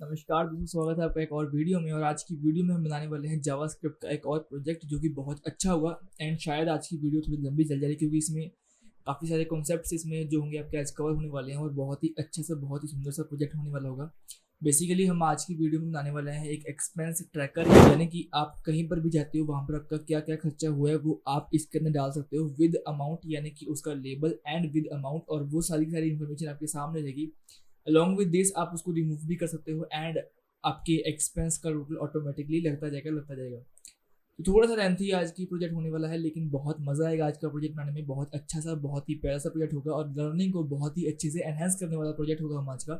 नमस्कार दोस्तों, स्वागत है आपका एक और वीडियो में। और आज की वीडियो में हम बनाने वाले हैं जावास्क्रिप्ट का एक और प्रोजेक्ट जो कि बहुत अच्छा हुआ। एंड शायद आज की वीडियो थोड़ी लंबी चल जाएगी क्योंकि इसमें काफ़ी सारे कॉन्सेप्ट्स इसमें जो होंगे आपके आज कवर होने वाले हैं और बहुत ही अच्छे से बहुत ही सुंदर सा प्रोजेक्ट होने वाला होगा। बेसिकली हम आज की वीडियो में बनाने वाले हैं एक एक्सपेंस ट्रैकर, यानी कि आप कहीं पर भी जाते हो वहाँ पर आपका क्या क्या खर्चा हुआ है वो आप इसके अंदर डाल सकते हो विद अमाउंट, यानी कि उसका लेबल एंड विद अमाउंट, और वो सारी इन्फॉर्मेशन आपके सामने रहेगी। अलॉन्ग विद दिस आप उसको रिमूव भी कर सकते हो एंड आपके एक्सपेंस का टोटल ऑटोमेटिकली लगता जाएगा। तो थोड़ा सा लेंथी आज की प्रोजेक्ट होने वाला है, लेकिन बहुत मजा आएगा आज का प्रोजेक्ट बनाने में। बहुत अच्छा सा बहुत ही प्यारा सा प्रोजेक्ट होगा और लर्निंग को बहुत ही अच्छे से एनहेंस करने वाला प्रोजेक्ट होगा हम आज का।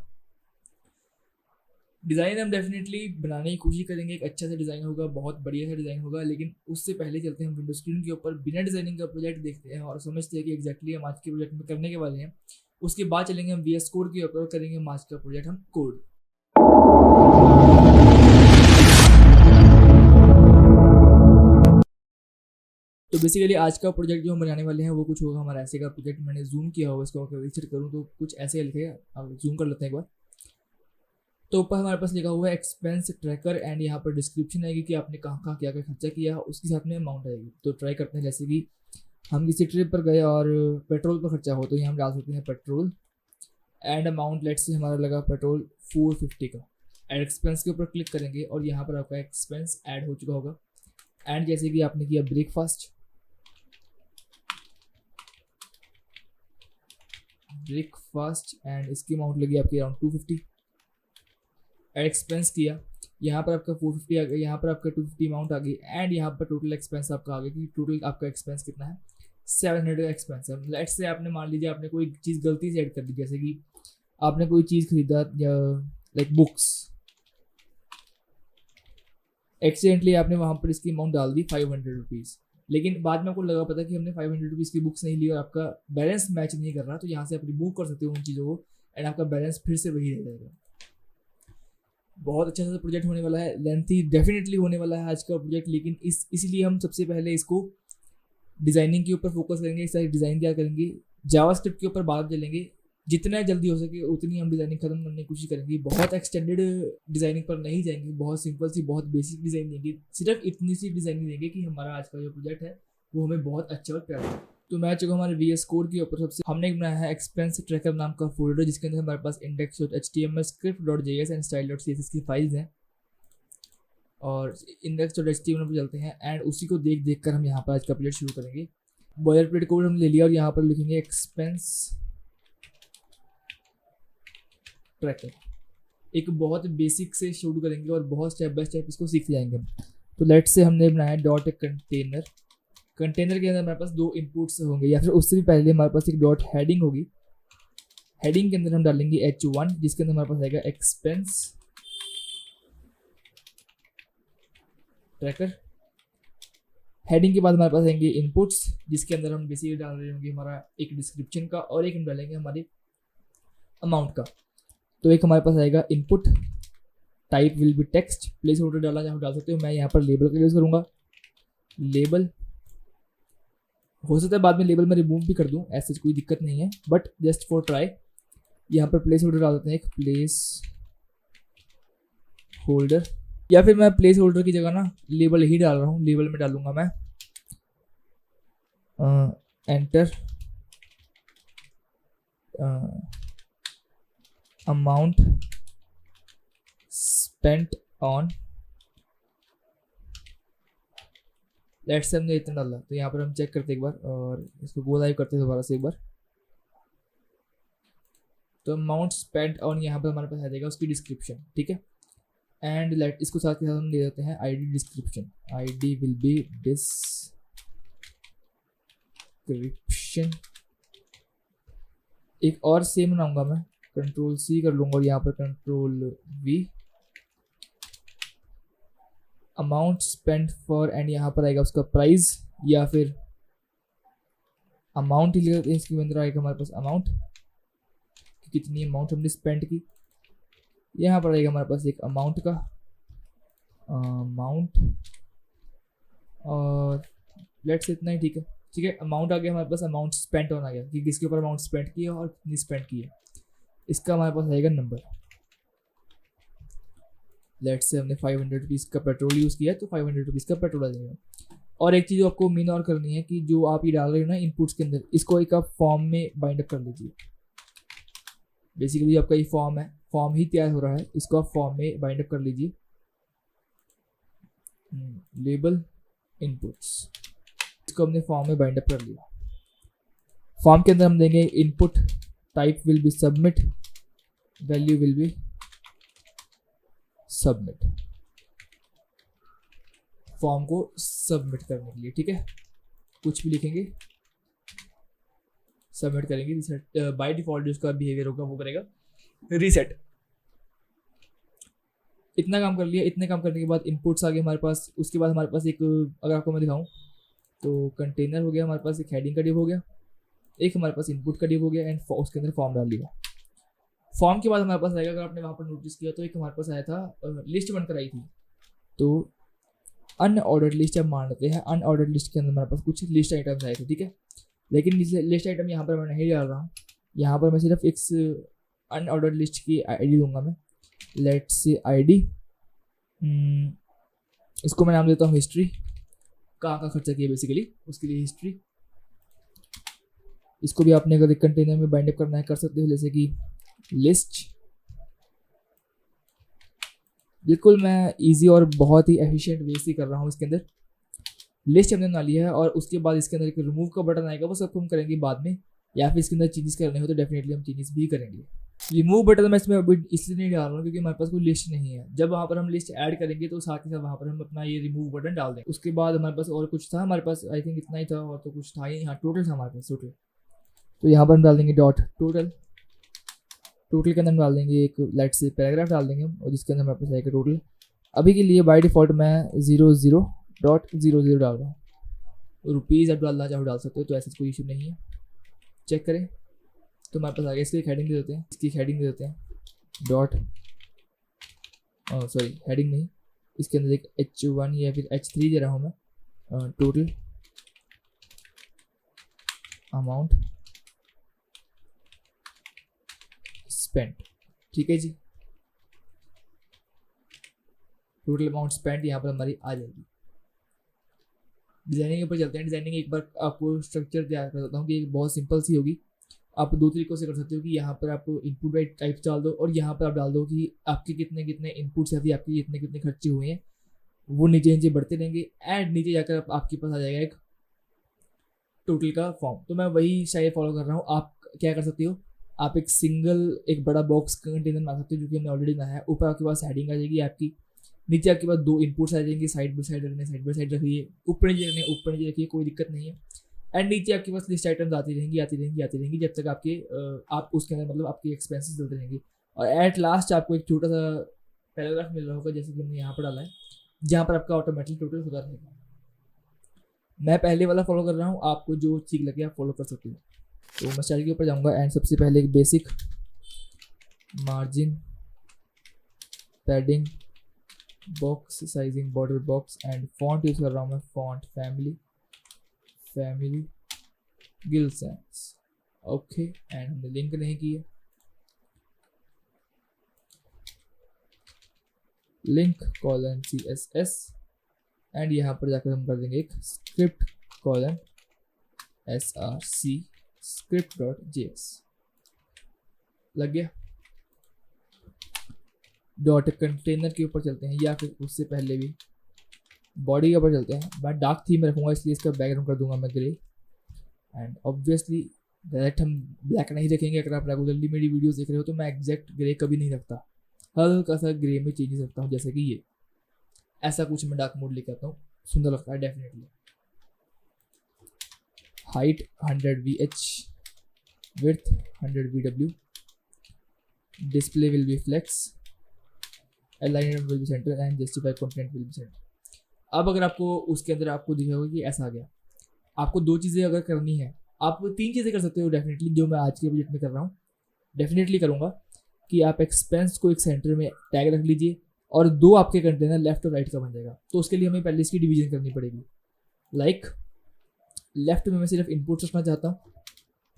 डिज़ाइन हम डेफिनेटली बनाने की कोशिश करेंगे, एक अच्छा सा डिज़ाइन होगा, बहुत बढ़िया सा डिज़ाइन होगा। लेकिन उससे पहले चलते हैं हम विंडो स्क्रीन के ऊपर, बिना डिज़ाइनिंग का प्रोजेक्ट देखते हैं और समझते हैं कि एग्जैक्टली हम आज के प्रोजेक्ट में करने के वाले हैं। उसके बाद चलेंगे हम VS कोड के ऊपर, करेंगे हम आज का प्रोजेक्ट हम कोड। तो बेसिकली आज का प्रोजेक्ट जो हम बनाने वाले हैं वो कुछ होगा हमारा ऐसे का प्रोजेक्ट। मैंने जूम किया होगा इसको, अगर विजिट करूँ तो कुछ ऐसे लिखेगा। अब जूम कर लेते हैं एक बार। तो ऊपर हमारे पास लिखा हुआ है एक्सपेंस ट्रैकर एंड यहाँ पर डिस्क्रिप्शन आएगी कि आपने कहाँ कहाँ क्या क्या खर्चा किया, उसके साथ में अमाउंट आएगी। तो ट्राई करते हैं, जैसे कि हम किसी ट्रिप पर गए और पेट्रोल पर खर्चा हो तो यहाँ हम डाल सकते हैं पेट्रोल एंड अमाउंट। लेट से हमारा लगा पेट्रोल 450 का। एड एक्सपेंस के ऊपर क्लिक करेंगे और यहाँ पर आपका एक्सपेंस ऐड हो चुका होगा। एंड जैसे कि आपने किया ब्रेकफास्ट एंड इसकी अमाउंट लगी आपकी अराउंड 250। एड एक्सपेंस किया, यहाँ पर आपका 450 आ गया, यहाँ पर आपका 250 अमाउंट आ गई एंड यहाँ पर टोटल एक्सपेंस आपका आ गया कि टोटल आपका एक्सपेंस कितना है, 700 का एक्सपेंस है। लेट्स से आपने मान लीजिए आपने कोई चीज़ गलती से ऐड कर दी, जैसे कि आपने कोई चीज़ खरीदा या लाइक बुक्स, एक्सीडेंटली आपने वहाँ पर इसकी अमाउंट डाल दी 500 रुपीज़। लेकिन बाद में आपको लगा पता कि हमने 500 रुपीज़ की बुक्स नहीं ली और आपका बैलेंस मैच नहीं कर रहा, तो यहाँ से आप रिमूव कर सकते हो उन चीज़ों को एंड आपका बैलेंस फिर से वही रह जाएगा। बहुत अच्छा सा प्रोजेक्ट होने वाला है, लेंथी डेफिनेटली होने वाला है आज का प्रोजेक्ट। लेकिन इसीलिए हम सबसे पहले इसको डिज़ाइनिंग के ऊपर फोकस करेंगे, इस सारी डिज़ाइन क्या करेंगे, जावास्क्रिप्ट के ऊपर बात चलेंगे। जितना जल्दी हो सके उतनी हम डिज़ाइनिंग खत्म करने की कोशिश करेंगे। बहुत एक्सटेंडेड डिज़ाइनिंग पर नहीं जाएंगे, बहुत सिंपल सी बहुत बेसिक डिज़ाइन देंगे, सिर्फ इतनी सी डिज़ाइनिंग देंगे कि हमारा आज का जो प्रोजेक्ट है वो हमें बहुत अच्छा और प्यारा है। तो मैं चुका हमारे VS कोड के ऊपर सबसे हमने एक बनाया है एक्सपेंस ट्रैकर नाम का फोल्डर, जिसके अंदर हमारे पास index.html, script.js एंड style.css की फाइल्स हैं। और index.html पर चलते हैं एंड उसी को देख देख कर हम यहाँ पर आज का प्रोजेक्ट शुरू करेंगे। बॉयलर प्लेट कोड हम ले लिया और यहाँ पर लिखेंगे एक्सपेंस ट्रैकर। एक बहुत बेसिक से शुरू करेंगे और बहुत स्टेप बाय स्टेप इसको सीखते जाएंगे। तो लेट से हमने बनाया डॉट कंटेनर। कंटेनर के अंदर हमारे पास दो इनपुट्स होंगे, या फिर उससे भी पहले हमारे पास एक डॉट हेडिंग होगी। हेडिंग के अंदर हम डालेंगे H1, जिसके अंदर हमारे पास आएगा एक्सपेंस ट्रैकर। हेडिंग के बाद हमारे पास आएंगे इनपुट्स, जिसके अंदर हम बेसिकली डाल रहे होंगे हमारा एक डिस्क्रिप्शन का और एक हम डालेंगे हमारे अमाउंट का। तो एक हमारे पास आएगा input, type will be text, place holder डाला जहाँ डाल सकते हो। मैं यहाँ पर लेबल का यूज़ करूँगा। लेबल हो सकता है बाद में लेबल में रिमूव भी कर दूँ, ऐसे कोई दिक्कत नहीं है, बट जस्ट फॉर ट्राई यहाँ पर प्लेस होल्डर डाल देते हैं, एक प्लेस होल्डर। या फिर मैं प्लेस होल्डर की जगह ना लेबल ही डाल रहा हूँ। लेबल में डालूंगा मैं enter amount spent on, let's say हमने इतना डाला। तो यहाँ पर हम चेक करते एक बार और इसको गो लाइव करते दोबारा से एक बार। तो अमाउंट स्पेंट ऑन यहाँ पर हमारे पास आ जाएगा उसकी डिस्क्रिप्शन, ठीक है। एंड लेट इसको साथ के साथ हम ले जाते हैं ID description. ID will be description. एक और सेम बनाऊंगा मैं, Ctrl+C कर लूंगा और यहाँ पर Ctrl+V। Amount spent for and यहाँ पर आएगा उसका प्राइस, या फिर अमाउंट ही लिखते हैं। इसके अंदर आएगा हमारे पास अमाउंट, कितनी अमाउंट हमने स्पेंड की। यहाँ पर आएगा हमारे पास एक अमाउंट का अमाउंट, और लेट्स इतना ही, ठीक है। ठीक है, अमाउंट आ गया हमारे पास, अमाउंट स्पेंट ऑन आ गया कि किसके ऊपर अमाउंट स्पेंड किया और कितनी स्पेंड की है। इसका हमारे पास आएगा नंबर। लेट्स से हमने 500 रुपीज़ का पेट्रोल यूज़ किया तो 500 रुपीज़ का पेट्रोल आ जाएगा। और एक चीज़ आपको मेन और करनी है कि जो आप ये डाल रहे हो ना इनपुट्स के अंदर, इसको एक आप फॉर्म में बाइंड अप कर लीजिए। बेसिकली आपका ये फॉर्म है, फॉर्म ही तैयार हो रहा है, इसको आप फॉर्म में बाइंड अप कर लीजिए। लेबल इनपुट्स, इसको हमने फॉर्म में बाइंड अप कर लिया। फॉर्म के अंदर हम देंगे input, type will be submit, value will be submit, form को सबमिट करने के लिए, ठीक है। कुछ भी लिखेंगे, सबमिट करेंगे, रीसेट बाय डिफॉल्ट जो उसका बिहेवियर होगा वो करेगा रीसेट। इतना काम कर लिया। इतने काम करने के बाद इनपुट्स आ गए हमारे पास। उसके बाद हमारे पास एक, अगर आपको मैं दिखाऊं तो कंटेनर हो गया हमारे पास, एक हेडिंग का डिव हो गया, एक हमारे पास इनपुट का डिव हो गया, एंड उसके अंदर फॉर्म डाल दिया। फॉर्म के बाद हमारे पास आएगा, अगर आपने वहाँ पर नोटिस किया तो एक हमारे पास आया था लिस्ट बनकर आई थी, तो अनऑर्डर्ड लिस्ट अब मान लेते हैं। अनऑर्डर्ड लिस्ट के अंदर हमारे पास कुछ लिस्ट आइटम्स आए थे, ठीक है। लेकिन लिस्ट आइटम यहाँ पर मैं नहीं डाल रहा हूँ, यहाँ पर मैं सिर्फ एक अनऑर्डर्ड लिस्ट की आईडी दूंगा मैं। लेट्स से आईडी, इसको मैं नाम देता हूँ हिस्ट्री। कहाँ खर्चा किया बेसिकली उसके लिए हिस्ट्री। इसको भी आपने अगर एक कंटेनर में बाइंड अप करना है कर सकते हो, जैसे कि लिस्ट। बिल्कुल मैं इजी और बहुत ही एफिशिएंट वे से कर रहा हूँ। इसके अंदर लिस्ट हमने बना लिया है, और उसके बाद इसके अंदर एक रिमूव का बटन आएगा, वो सब हम करेंगे बाद में, या फिर इसके अंदर चेंजेस करने हो तो डेफिनेटली हम चेंजेस भी करेंगे। रिमूव बटन मैं इसमें अभी इसलिए नहीं डाल रहा हूँ क्योंकि हमारे पास कोई लिस्ट नहीं है। जब वहाँ पर हम लिस्ट ऐड करेंगे तो साथ ही साथ वहाँ पर हम अपना ये रिमूव बटन डाल देंगे। उसके बाद हमारे पास और कुछ था, हमारे पास आई थिंक इतना ही था, और तो कुछ था ही। यहाँ टोटल था हमारे पास, टोटल। तो यहाँ पर हम डाल देंगे डॉट टोटल। टोटल के अंदर हम डाल देंगे एक लेट्स से पैराग्राफ डाल देंगे, और जिसके अंदर हमारे पास आएगा टोटल। अभी के लिए बाय डिफॉल्ट मैं 00.00 डाल रहा हूँ। रुपीज़ आप डालना चाहो डाल सकते हो, तो ऐसा कोई इशू नहीं है। चेक करें तो हमारे पास आ गया। इसकी एक हेडिंग दे देते हैं, इसकी हेडिंग दे देते हैं डॉट, सॉरी हेडिंग नहीं, इसके अंदर एक H1 या फिर H3 दे रहा हूँ मैं। टोटल अमाउंट स्पेंट, ठीक है जी। टोटल अमाउंट स्पेंट यहाँ पर हमारी आ जाएगी। डिजाइनिंग के ऊपर चलते हैं। डिजाइनिंग एक बार आपको स्ट्रक्चर तैयार कर देता हूँ कि बहुत सिंपल सी होगी। आप दो तरीकों से कर सकते हो कि यहाँ पर आप इनपुट बाइट टाइप डाल दो, और यहाँ पर आप डाल दो कि आपके कितने कितने इनपुट्स है, आपके कितने कितने खर्चे हुए हैं, वो नीचे नीचे बढ़ते रहेंगे। एंड नीचे जाकर आपके पास आ जाएगा एक टोटल का फॉर्म। तो मैं वही शायद फॉलो कर रहा हूँ। आप क्या कर सकते हो, आप एक सिंगल एक बड़ा बॉक्स कंटेनर बना सकते हो, जो कि हमने ऑलरेडी बनाया है। ऊपर आपके पास हेडिंग आ जाएगी आपकी, नीचे आपके पास दो इनपुट्स आ जाएंगे, साइड बाई साइड रखने, साइड बाई साइड रखिए, ऊपर नीचे रखने, ऊपर नीचे रखिए, कोई दिक्कत नहीं है। एंड नीचे आपके पास लिस्ट आइटम्स आती रहेंगी आती रहेंगी आती रहेंगी, जब तक आपके आप उसके अंदर मतलब आपके एक्सपेंसेस चलते रहेंगे। और एट लास्ट आपको एक छोटा सा पैराग्राफ मिल रहा होगा, जैसे कि हमने यहाँ पर डाला है, जहाँ पर आपका ऑटोमेटिक टोटल होता रहेगा। मैं पहले वाला फॉलो कर रहा हूँ, आपको जो ठीक लगे आप फॉलो कर सकते हो। तो मैं स्टाइल के ऊपर जाऊँगा, एंड सबसे पहले एक basic margin, padding, box sizing, border box, and font use कर रहा हूँ मैं, font family Gill Sans, okay. And हमने लिंक नहीं किया, लिंक कॉलन CSS, एंड यहाँ पर जाकर हम कर देंगे एक स्क्रिप्ट कॉलन src script.js। लग गया। डॉट कंटेनर के ऊपर चलते हैं, या फिर उससे पहले भी बॉडी के ऊपर चलते हैं। मैं डार्क थीम में रखूँगा, इसलिए इसका बैकग्राउंड कर दूंगा मैं ग्रे। एंड ऑब्वियसली डायरेक्ट हम ब्लैक नहीं रखेंगे। अगर आप रेगुलरली मेरी वीडियोस देख रहे हो तो मैं एग्जैक्ट ग्रे कभी नहीं रखता, हल्का सा ग्रे में चेंजेस रखता हूँ, जैसे कि ये ऐसा कुछ मैं डार्क मोड लेके आता हूँ, सुंदर लगता है definitely. Height 100 VH, width 100 VW, display will be flex, alignment will be centre, and justify content will be centre. अब अगर आपको उसके अंदर आपको दिखा होगा कि ऐसा आ गया, आपको दो चीज़ें अगर करनी है, आप तीन चीज़ें कर सकते हो डेफिनेटली, जो मैं आज के बजट में कर रहा हूँ डेफिनेटली करूँगा, कि आप एक्सपेंस को एक सेंटर में टैग रख लीजिए, और दो आपके कंटेनर लेफ्ट और राइट का बन जाएगा। तो उसके लिए हमें पहले इसकी डिवीजन करनी पड़ेगी। लाइक लेफ्ट में मैं सिर्फ इनपुट्स रखना चाहता हूँ,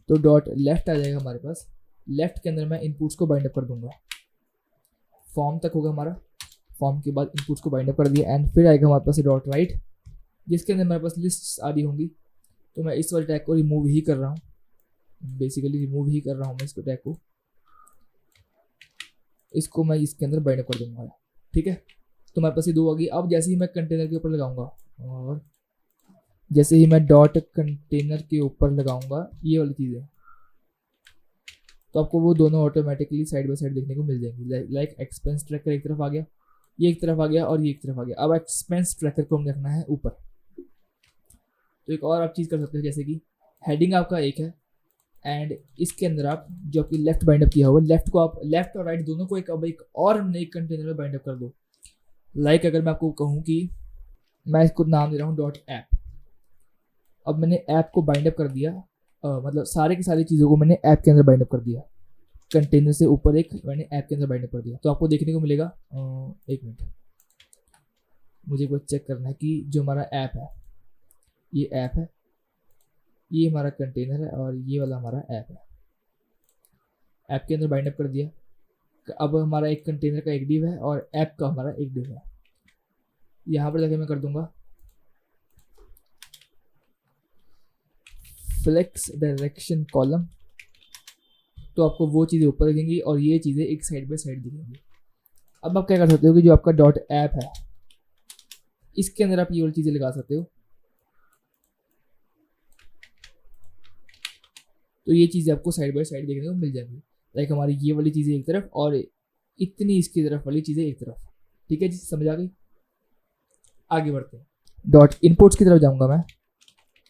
तो डॉट लेफ्ट आ जाएगा हमारे पास। लेफ्ट के अंदर मैं इनपुट्स को बाइंड अप कर दूंगा, फॉर्म तक होगा हमारा। फॉर्म के बाद इनपुट्स को बाइंड अप कर दिया एंड फिर आएगा हमारे पास डॉट राइट, जिसके अंदर हमारे पास लिस्ट्स आ रही होंगी। तो मैं इस वाले टैग को रिमूव ही कर रहा हूँ, बेसिकली रिमूव ही कर रहा हूँ मैं इसको टैग को, इसको मैं इसके अंदर बाइंड अप कर दूंगा। ठीक है, तो हमारे पास ये दो आ गई। अब जैसे ही मैं कंटेनर के ऊपर लगाऊंगा और जैसे ही मैं डॉट कंटेनर के ऊपर लगाऊंगा ये वाली चीज़ें, तो आपको वो दोनों ऑटोमेटिकली साइड बाय साइड देखने को मिल जाएंगी। लाइक एक्सपेंस ट्रैकर एक तरफ आ गया, ये एक तरफ आ गया और ये एक तरफ आ गया। अब एक्सपेंस ट्रैकर को हमें रखना है ऊपर। तो एक और आप चीज़ कर सकते हो, जैसे कि हेडिंग आपका एक है एंड इसके अंदर आप जो आपकी लेफ्ट बाइंड अप किया हुआ, लेफ्ट को आप लेफ्ट और राइट दोनों को एक और नए कंटेनर में बाइंड अप कर दो। लाइक अगर मैं आपको कहूँ कि मैं इसको नाम दे रहा हूँ डॉट ऐप, अब मैंने ऐप को बाइंड अप कर दिया, मतलब सारे की सारी चीज़ों को मैंने ऐप के अंदर बाइंड अप कर दिया, कंटेनर से ऊपर एक मैंने ऐप के अंदर बाइंड अप कर दिया। तो आपको देखने को मिलेगा, एक मिनट मुझे को चेक करना है कि जो हमारा ऐप है, ये ऐप है, ये हमारा कंटेनर है और ये वाला हमारा ऐप है। ऐप के अंदर बाइंड अप कर दिया। अब हमारा एक कंटेनर का एक डिव है और ऐप का हमारा एक डिव है। यहाँ पर जाके मैं कर दूंगा फ्लेक्स डायरेक्शन कॉलम, तो आपको वो चीज़ें ऊपर दिखेंगी और ये चीज़ें एक साइड बाय साइड दिखेंगी। अब आप क्या कर सकते हो कि जो आपका डॉट ऐप है इसके अंदर आप ये वाली चीज़ें लगा सकते हो। तो ये चीज़ें आपको साइड बाय साइड देखने को मिल जाएंगी। लाइक हमारी ये वाली चीज़ें एक तरफ और इतनी इसकी तरफ वाली चीज़ें एक तरफ। ठीक है जी, समझ आ गई। आगे बढ़ते हैं, डॉट इनपुट्स की तरफ जाऊंगा मैं,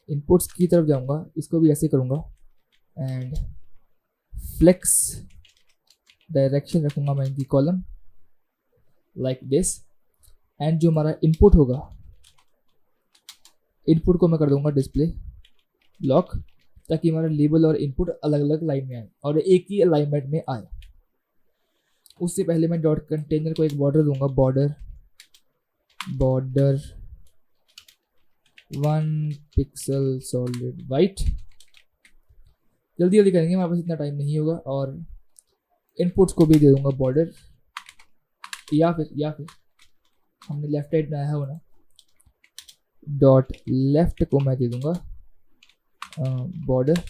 इनपुट्स की तरफ जाऊंगा, इसको भी ऐसे करूंगा एंड फ्लेक्स डायरेक्शन रखूंगा मैं इनकी कॉलम लाइक दिस। एंड जो हमारा इनपुट होगा, इनपुट को मैं कर दूंगा डिस्प्ले ब्लॉक, ताकि हमारा लेबल और इनपुट अलग अलग लाइन में आए और एक ही अलाइनमेंट में आए। उससे पहले मैं डॉट कंटेनर को एक बॉर्डर दूंगा, बॉर्डर 1 पिक्सल सॉलिड वाइट। जल्दी जल्दी करेंगे, हमारे पास इतना टाइम नहीं होगा। और इनपुट्स को भी दे दूंगा बॉर्डर, या फिर हमने लेफ्ट साइड बनाया है वो ना, डॉट लेफ्ट को मैं दे दूंगा बॉर्डर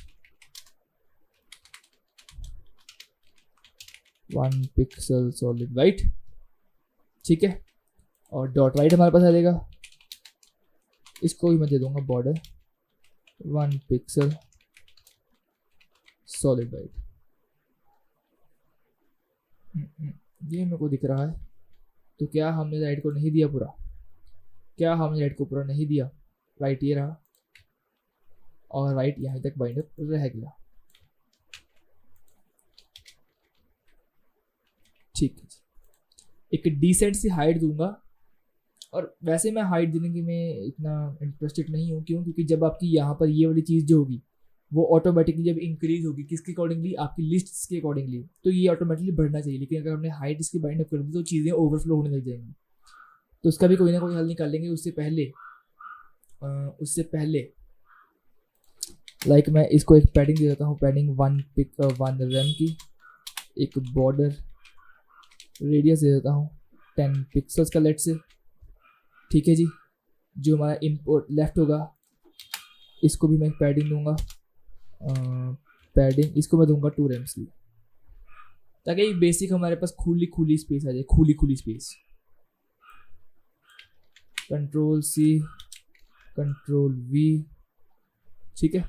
1 पिक्सल सॉलिड वाइट। ठीक है, और डॉट राइट हमारे पास आ जाएगा, इसको भी मैं दे दूंगा बॉर्डर 1 पिक्सल सॉलिड वाइट। ये मेरे को दिख रहा है। तो क्या हमने राइट को नहीं दिया पूरा? क्या हमने राइट को पूरा नहीं दिया? राइट ये रहा और राइट यहाँ तक बाइंड अप रह गया। ठीक है, एक डिसेंट सी हाइट दूंगा। और वैसे मैं हाइट देने की में इतना इंटरेस्टेड नहीं हूँ। क्यों? क्योंकि जब आपकी यहाँ पर ये वाली चीज़ जो होगी वो ऑटोमेटिकली जब इंक्रीज होगी, किसके अकॉर्डिंगली? आपकी लिस्ट के अकॉर्डिंगली, तो ये ऑटोमेटिकली बढ़ना चाहिए। लेकिन अगर हमने हाइट इसकी बाइंड अप कर दी तो चीज़ें ओवरफ्लो होने लग जाएंगी। तो उसका भी कोई ना कोई हल निकालेंगे। उससे पहले लाइक मैं इसको एक पैडिंग दे देता हूँ, पैडिंग 1 रैम की, एक बॉर्डर रेडियस दे देता हूँ 10 पिक्सल्स का लेट से। ठीक है जी, जो हमारा इनपुट लेफ्ट होगा इसको भी मैं पैडिंग दूंगा, पैडिंग इसको मैं दूंगा 2 रैम्स की, ताकि बेसिक हमारे पास खुली स्पेस आ जाए, खुली space. Control C control V। ठीक है,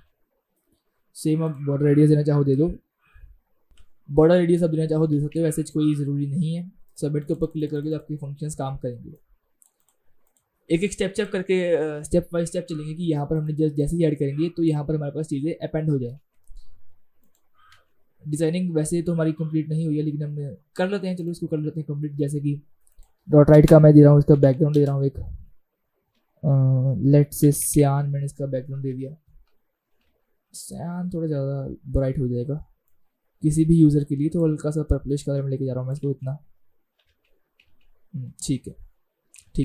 सेम आप बॉर्डर रेडियस देना चाहो दे दो, बॉर्डर रेडियस आप देना चाहो दे सकते हो, वैसे कोई ज़रूरी नहीं है। सबमिट के ऊपर क्लिक करके तो आपके फंक्शंस काम करेंगे। एक एक स्टेप करके स्टेप बाय स्टेप चलेंगे कि यहाँ पर हमने जैसे ही ऐड करेंगे तो यहाँ पर हमारे पास चीज़ें अपेंड हो जाए। डिज़ाइनिंग वैसे तो हमारी कंप्लीट नहीं हुई है, लेकिन हम कर लेते हैं, चलो इसको कर लेते हैं कंप्लीट। जैसे कि डॉट राइट का मैं दे रहा हूँ, इसका बैकग्राउंड दे रहा हूँ एक लेट से सियान, मैंने इसका बैकग्राउंड दे दिया। सियान थोड़ा ज़्यादा ब्राइट हो जाएगा किसी भी यूज़र के लिए, तो हल्का सा पर्पलिश कलर में लेके जा रहा हूँ मैं इसको इतना। ठीक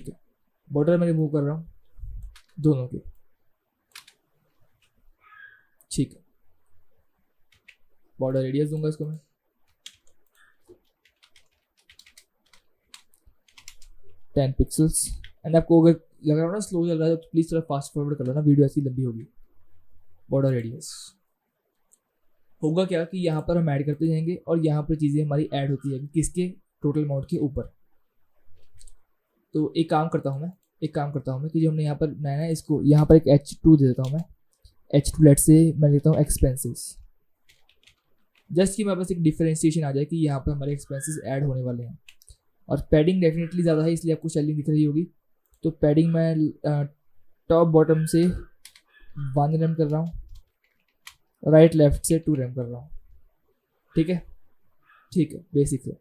है, बॉर्डर मैं रिमूव कर रहा हूँ दोनों के। ठीक है, बॉर्डर रेडियस दूंगा इसको मैं 10 पिक्सल्स। एंड आपको अगर लग रहा हो ना स्लो चल रहा है तो प्लीज़ थोड़ा फास्ट फॉरवर्ड कर लो ना, वीडियो ऐसी लंबी होगी। बॉर्डर रेडियस होगा क्या कि यहाँ पर हम ऐड करते जाएंगे और यहाँ पर चीज़ें हमारी ऐड होती है किसके, टोटल अमाउंट के ऊपर। तो एक काम करता हूँ मैं कि जो हमने यहाँ पर बनाया है इसको यहाँ पर एक H2 दे देता हूँ मैं। H2 लेट से मैं लेता हूँ एक्सपेंसेस, जस्ट कि मेरे पास एक डिफरेंशिएशन आ जाए कि यहाँ पर हमारे एक्सपेंसेस ऐड होने वाले हैं। और पैडिंग डेफिनेटली ज़्यादा है इसलिए आपको स्टाइलिंग दिख रही होगी। तो पैडिंग मैं टॉप बॉटम से 1 rem कर रहा हूँ, राइट लेफ्ट से 2 rem कर रहा हूँ। ठीक है बेसिक है।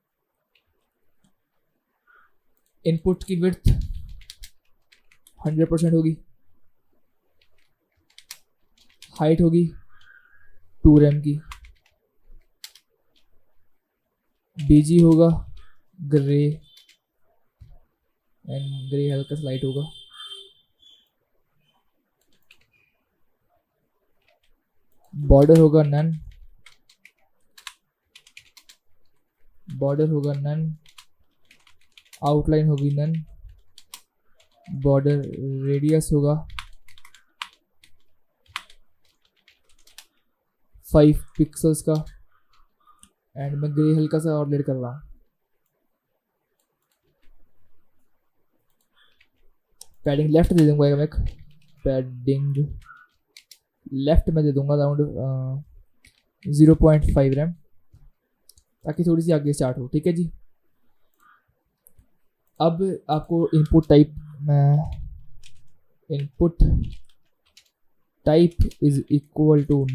इनपुट की विड्थ 100% होगी, हाइट होगी 2 rem की, बीजी होगा ग्रे, एंड ग्रे हल्का सा लाइट होगा। बॉर्डर होगा नन, आउटलाइन होगी नन, बॉर्डर रेडियस होगा 5 पिक्सल्स का, एंड मैं ग्रे हल्का सा और लेड कर रहा हूँ। पैडिंग लेफ्ट दे दूंगा मैं, पैडिंग लेफ्ट में दे दूंगा अराउंड 0.5 rem ताकि थोड़ी सी आगे स्टार्ट हो। ठीक है जी। अब आपको input type is equal to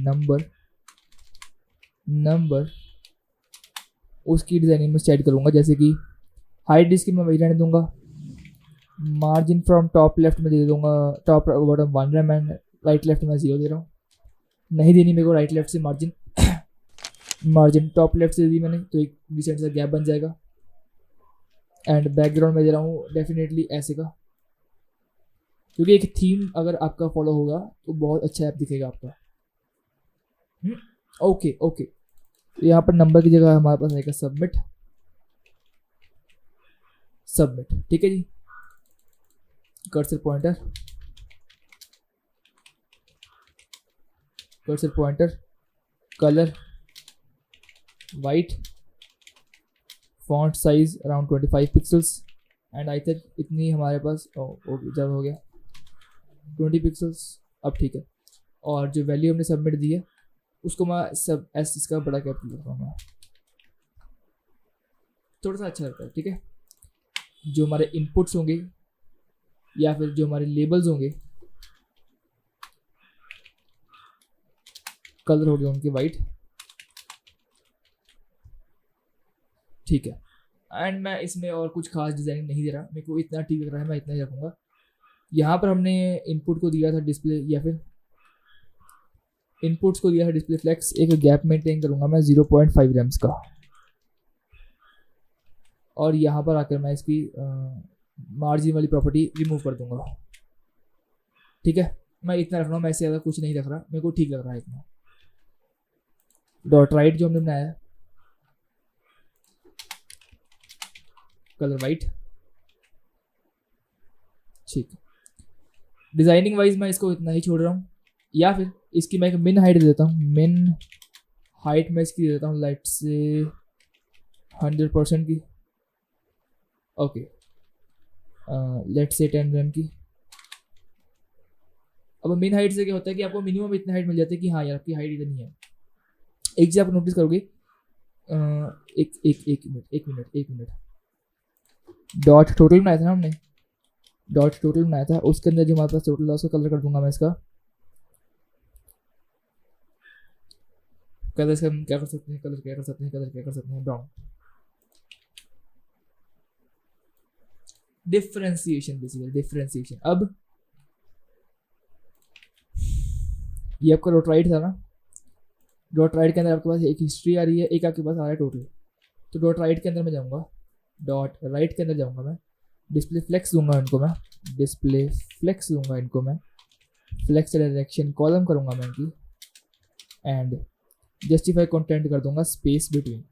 number उसकी डिजाइनिंग में सेट करूंगा, जैसे कि हाइट इसकी मैं वही रहने दूंगा, मार्जिन फ्रॉम टॉप लेफ्ट में दे दूंगा, top bottom 1 rem and right left में 0 दे रहा हूँ। नहीं देनी मेरे को राइट लेफ्ट से मार्जिन टॉप लेफ्ट से दी मैंने तो एक डिसेंट सा गैप बन जाएगा। एंड बैकग्राउंड में दे रहा हूँ डेफिनेटली ऐसे का, क्योंकि एक थीम अगर आपका फॉलो होगा तो बहुत अच्छा ऐप दिखेगा आपका। ओके तो यहाँ पर नंबर की जगह हमारे पास आएगा सबमिट। ठीक है जी। Cursor pointer, colour white, font size around 25 pixels, and I think इतनी हमारे पास जब हो गया 20 पिक्सल्स। अब ठीक है। और जो वैल्यू हमने सबमिट दी है उसको मैं सब इसका बड़ा कैपिटल रखूँगा, थोड़ा सा अच्छा लगता है। ठीक है। जो हमारे इनपुट्स होंगे या फिर जो हमारे लेबल्स होंगे, कलर हो गया उनके वाइट। ठीक है। एंड मैं इसमें और कुछ खास डिज़ाइनिंग नहीं दे रहा, मेरे को इतना ठीक लग रहा है, मैं इतना ही रखूँगा। यहाँ पर हमने इनपुट को दिया था डिस्प्ले या फिर इनपुट्स को दिया है डिस्प्ले फ्लेक्स, एक गैप मेंटेन करूँगा मैं 0.5 रेम्स का। और यहाँ पर आकर मैं इसकी मार्जिन वाली प्रॉपर्टी रिमूव कर दूंगा। ठीक है। मैं इतना रख रहा हूँ, मैं इससे ज़्यादा कुछ नहीं रख रहा, मेरे को ठीक लग रहा है इतना। डॉट राइट जो हमने बनाया है, कलर वाइट। ठीक है। डिजाइनिंग वाइज मैं इसको इतना ही छोड़ रहा हूँ, या फिर इसकी मैं एक मिन हाइट दे देता हूँ। मिन हाइट में इसकी दे देता हूँ लाइट से 100% की। ओके, लेट से 10 rem की। अब मिन हाइट से क्या होता है कि आपको मिनिमम इतना हाइट मिल जाती है कि हाँ यार आपकी हाइट इतनी है। एक चीज़ आप नोटिस करोगे, एक मिनट, डॉट टोटल बनाया था ना हमने, उसके अंदर जो हमारे पास टोटल था उसका कलर कर दूंगा मैं इसका। कलर से हम क्या कर सकते हैं, ब्राउन। Differentiation, basically differentiation. अब ये आपका डॉट राइट था ना, डॉट राइट के अंदर आपके पास एक हिस्ट्री आ रही है, एक आपके पास आ रहा है टोटल। तो डॉट राइट के अंदर मैं जाऊँगा, मैं डिस्प्ले फ्लेक्स दूंगा इनको मैं, फ्लेक्स डायरेक्शन कॉलम करूँगा मैं इनकी, एंड जस्टिफाई कंटेंट कर दूंगा space between.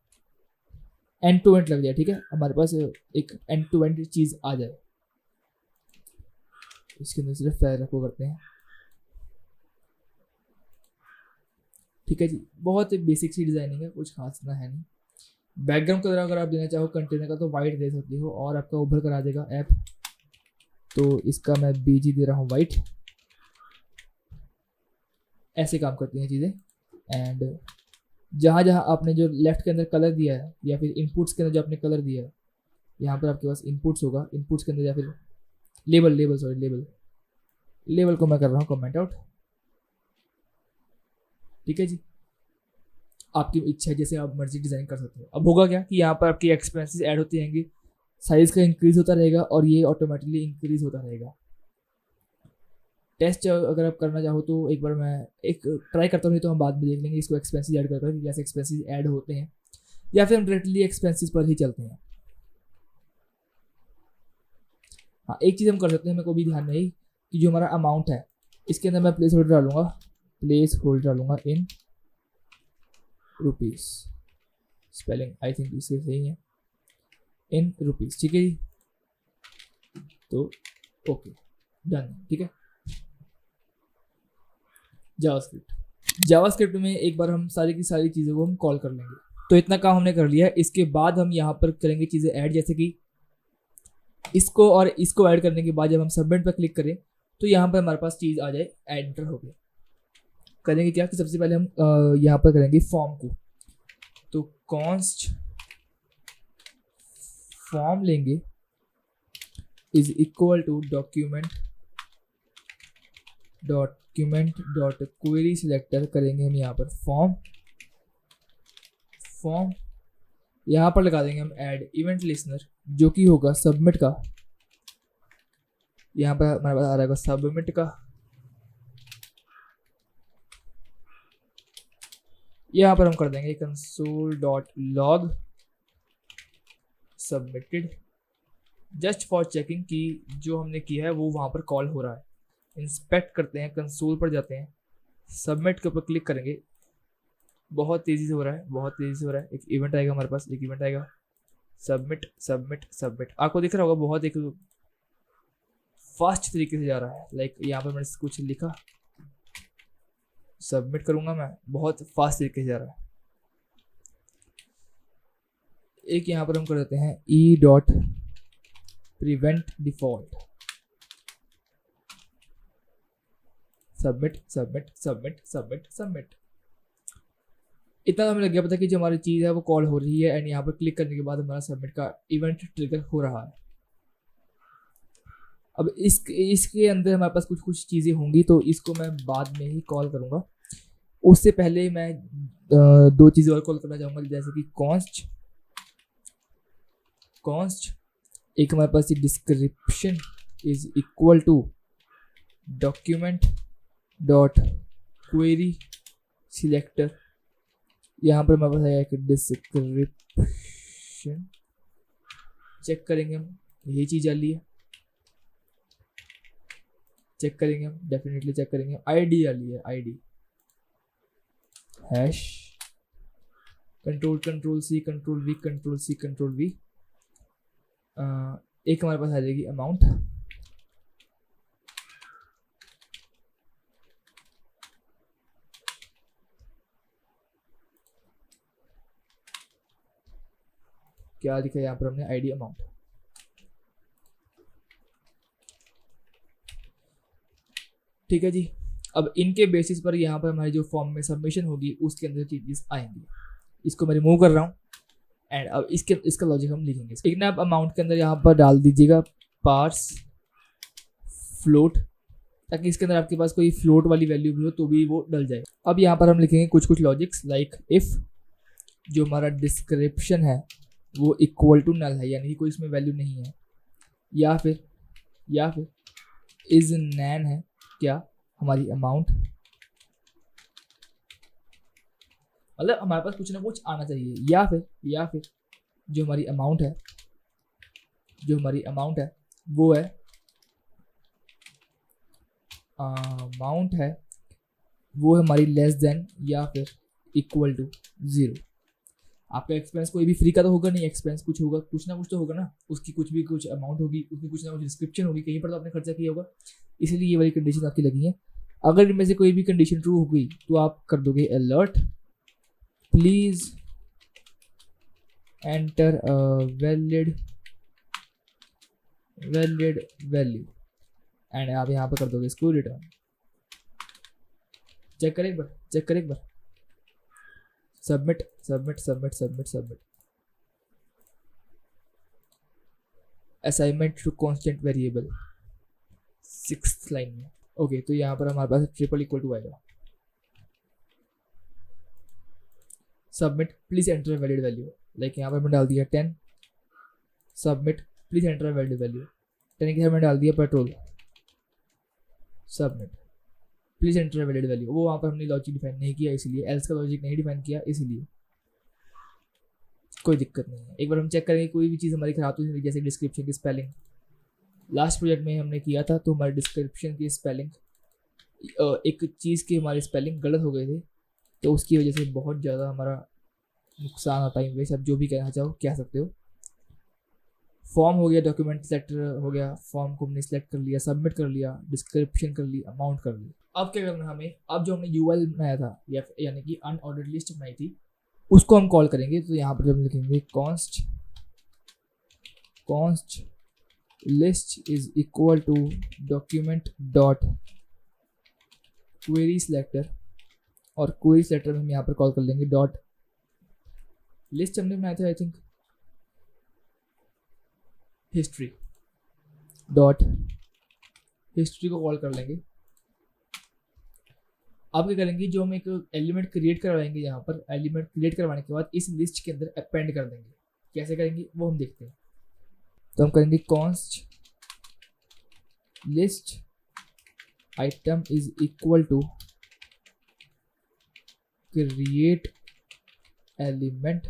End to end लग जाए। ठीक है, हमारे पास एक एंड टू एंड चीज़ आ जाए। इसके अंदर सिर्फ पैराग्राफ को करते हैं। ठीक है जी, बहुत ही बेसिक सी डिज़ाइनिंग है, कुछ खास ना है नहीं। बैकग्राउंड कलर अगर आप देना चाहो कंटेनर का तो वाइट दे सकते हो और आपका उभर कर आ जाएगा ऐप। तो इसका मैं बीजी दे रहा हूँ वाइट। ऐसे काम करती हैं चीज़ें। एंड जहाँ जहाँ आपने जो लेफ्ट के अंदर कलर दिया है या फिर इनपुट्स के अंदर जो आपने कलर दिया है, यहाँ पर आपके पास इनपुट्स होगा, इनपुट्स के अंदर या फिर लेबल को मैं कर रहा हूँ कमेंट आउट। ठीक है जी, आपकी इच्छा है जैसे आप मर्जी डिज़ाइन कर सकते हो। अब होगा क्या कि यहाँ पर आपकी एक्सपेंसेस ऐड होती रहेंगी, साइज़ का इंक्रीज होता रहेगा और ये ऑटोमेटिकली इंक्रीज होता रहेगा। टेस्ट अगर आप करना चाहो तो एक बार मैं एक ट्राई करता हूँ, नहीं तो हम बाद में देख लेंगे इसको एक्सपेंसेस ऐड करते हैं कैसे एक्सपेंसेस ऐड होते हैं, या फिर हम डायरेक्टली एक्सपेंसेस पर ही चलते हैं। हाँ, एक चीज़ हम कर सकते हैं, मेरे को भी ध्यान नहीं कि जो हमारा अमाउंट है इसके अंदर मैं प्लेस होल्डर डालूंगा in rupees. Spelling I think इससे सही है, इन रुपीज़। ठीक है जी, तो ओके डन। ठीक है, जावास्क्रिप्ट में एक बार हम सारी की सारी चीज़ों को हम कॉल कर लेंगे। तो इतना काम हमने कर लिया है। इसके बाद हम यहाँ पर करेंगे चीज़ें ऐड, जैसे कि इसको और इसको ऐड करने के बाद जब हम सबमिट पर क्लिक करें तो यहाँ पर हमारे पास चीज़ आ जाए एंटर हो गया। करेंगे क्या कि सबसे पहले हम यहाँ पर करेंगे फॉर्म को। तो कॉन्स्ट फॉर्म लेंगे is equal to document dot query selector करेंगे हम यहाँ पर फॉर्म यहाँ पर लगा देंगे हम ऐड इवेंट लिसनर, जो कि होगा सबमिट का। यहाँ पर हमारे पास आ रहेगा सबमिट का। यहाँ पर हम कर देंगे console.log submitted, just for checking कि जो हमने किया है वो वहाँ पर कॉल हो रहा है। इंस्पेक्ट करते हैं, कंसोल पर जाते हैं, सबमिट के ऊपर क्लिक करेंगे। बहुत तेज़ी से हो रहा है, एक इवेंट आएगा हमारे पास, सबमिट। आपको दिख रहा होगा बहुत एक फास्ट तरीके से जा रहा है। लाइक यहाँ पर मैंने कुछ लिखा, सबमिट करूँगा मैं, बहुत फास्ट तरीके से जा रहा है। एक यहाँ पर हम कर देते हैं e.prevent default, सबमिट। इतना हमें लग गया पता कि जो हमारी चीज़ है वो कॉल हो रही है, एंड यहाँ पर क्लिक करने के बाद हमारा सबमिट का इवेंट ट्रिगर हो रहा है। अब इसके अंदर हमारे पास कुछ चीज़ें होंगी, तो इसको मैं बाद में ही कॉल करूँगा। उससे पहले मैं दो चीज़ें और कॉल करना चाहूँगा, जैसे कि कॉन्स्ट एक हमारे पास description is equal to document dot query selector. यहाँ पर हमारे पास आया कि डिस्क्रिप्शन, चेक करेंगे हम, यही चीज़ डाली है, चेक करेंगे हम, डेफिनेटली चेक करेंगे। आईडी डाली है, ID hash control C control V. एक हमारे पास आ जाएगी अमाउंट, क्या लिखा है यहाँ पर हमने, आईडी अमाउंट। ठीक है जी, अब इनके बेसिस पर यहाँ पर हमारी जो फॉर्म में सबमिशन होगी उसके अंदर चीजें आएंगी। इसको मैं रिमूव कर रहा हूँ, एंड अब इसका लॉजिक हम लिखेंगे। एक ना आप अमाउंट के अंदर यहाँ पर डाल दीजिएगा पार्स फ्लोट, ताकि इसके अंदर आपके पास कोई फ्लोट वाली वैल्यू भी हो तो भी वो डल जाए। अब यहाँ पर हम लिखेंगे कुछ लॉजिक्स, लाइक इफ जो हमारा डिस्क्रिप्शन है वो इक्वल टू नल है, यानी कि कोई इसमें वैल्यू नहीं है, या फिर इज नैन है क्या हमारी अमाउंट, मतलब हमारे पास कुछ ना कुछ आना चाहिए, या फिर जो हमारी अमाउंट है वो है वो हमारी लेस देन या फिर इक्वल टू 0। आपका एक्सपेंस कोई भी फ्री का तो होगा नहीं, एक्सपेंस कुछ होगा, कुछ ना कुछ तो होगा ना, उसकी कुछ अमाउंट होगी, उसकी कुछ ना कुछ डिस्क्रिप्शन होगी, कहीं पर तो आपने खर्चा किया होगा, इसीलिए ये वाली कंडीशन आपकी लगी है। अगर इनमें से कोई भी कंडीशन ट्रू हो गई तो आप कर दोगे alert please enter valid value and आप यहाँ पर कर दोगे इसको रिटर्न। चेक करें एक बार, submit submit submit submit submit. Assignment to constant variable 6th line में। ओके तो यहाँ पर हमारे पास ट्रिपल इक्वल टू आएगा। Submit please enter valid value, like यहाँ पर मैंने डाल दिया 10। Submit please enter valid value 10 के साथ मैंने डाल दिया petrol. Submit please enter valid value, वो वहाँ पर हमने लॉजिक डिफाइन नहीं किया इसलिए, एल्स का लॉजिक नहीं डिफाइन किया इसलिए कोई दिक्कत नहीं है। एक बार हम चेक करेंगे कोई भी चीज़ हमारी खराब तो नहीं, जैसे डिस्क्रिप्शन की स्पेलिंग लास्ट प्रोजेक्ट में हमने किया था, तो हमारे डिस्क्रिप्शन की स्पेलिंग एक चीज़ की हमारी स्पेलिंग गलत हो गए थे, तो उसकी वजह से बहुत ज़्यादा हमारा नुकसान होता है। वैसे आप जो भी कहना चाहो कह सकते हो। फॉर्म हो गया, डॉक्यूमेंट सेलेक्ट हो गया, फॉर्म को हमने सेलेक्ट कर लिया, सबमिट कर लिया, डिस्क्रिप्शन कर लिया, अमाउंट कर लिया। अब क्या करना है हमें, अब जो हमने यूआरएल बनाया था यानी कि अनऑर्डर्ड लिस्ट बनाई थी, उसको हम कॉल करेंगे। तो यहाँ पर हम लिखेंगे const list is equal to document dot query selector, और क्वेरी सिलेक्टर में हम यहाँ पर कॉल कर लेंगे डॉट लिस्ट हमने बनाया था I think history, dot history को कॉल कर लेंगे। अब क्या करेंगे, जो हम एक एलिमेंट क्रिएट करवाएंगे, यहाँ पर एलिमेंट क्रिएट करवाने के बाद इस लिस्ट के अंदर अपेंड कर देंगे। कैसे करेंगे वो हम देखते हैं। तो हम करेंगे const list item is equal to create element